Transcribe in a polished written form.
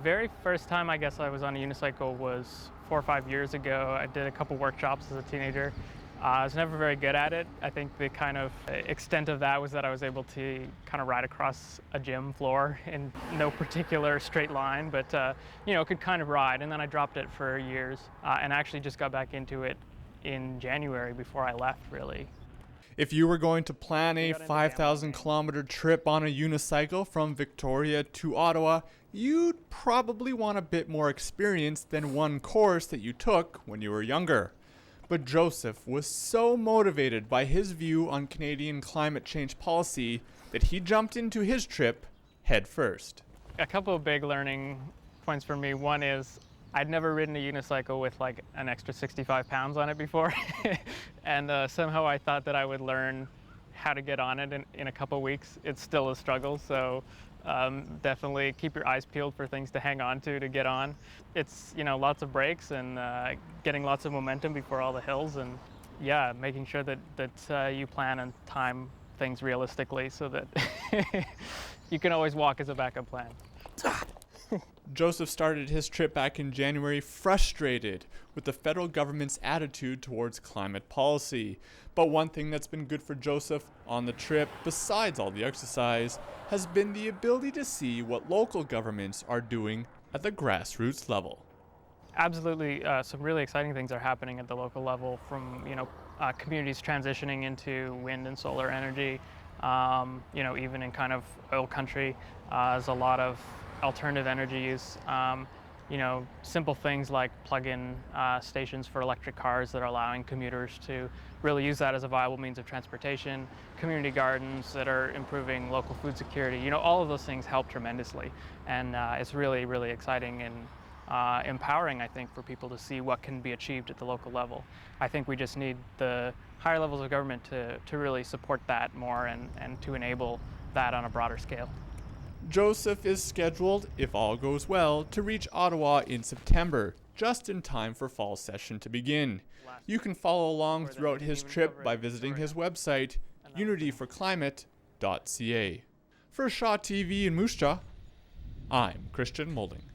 Very first time I guess I was on a unicycle was 4 or 5 years ago. I did a couple workshops as a teenager. I was never very good at it. I think the kind of extent of that was that I was able to kind of ride across a gym floor in no particular straight line, but could kind of ride. And then I dropped it for years and actually just got back into it in January before I left, really. If you were going to plan a 5,000 kilometer trip on a unicycle from Victoria to Ottawa, you'd probably want a bit more experience than one course that you took when you were younger. But Joseph was so motivated by his view on Canadian climate change policy that he jumped into his trip head first. A couple of big learning points for me. One is I'd never ridden a unicycle with like an extra 65 pounds on it before. And somehow I thought that I would learn how to get on it in a couple of weeks. It's still a struggle, so definitely keep your eyes peeled for things to hang on to get on. It's, lots of breaks and getting lots of momentum before all the hills, and making sure that you plan and time things realistically so that you can always walk as a backup plan. Joseph started his trip back in January frustrated with the federal government's attitude towards climate policy. But one thing that's been good for Joseph on the trip, besides all the exercise, has been the ability to see what local governments are doing at the grassroots level. Absolutely, some really exciting things are happening at the local level from, communities transitioning into wind and solar energy. Even in kind of oil country, there's a lot of alternative energy use. Simple things like plug-in stations for electric cars that are allowing commuters to really use that as a viable means of transportation, community gardens that are improving local food security. All of those things help tremendously, and it's really, really exciting and empowering, I think, for people to see what can be achieved at the local level. I think we just need the higher levels of government to really support that more and to enable that on a broader scale. Joseph is scheduled, if all goes well, to reach Ottawa in September, just in time for fall session to begin. You can follow along throughout his trip by visiting his website, unityforclimate.ca. For Shaw TV in Moose Jaw, I'm Christian Moulding.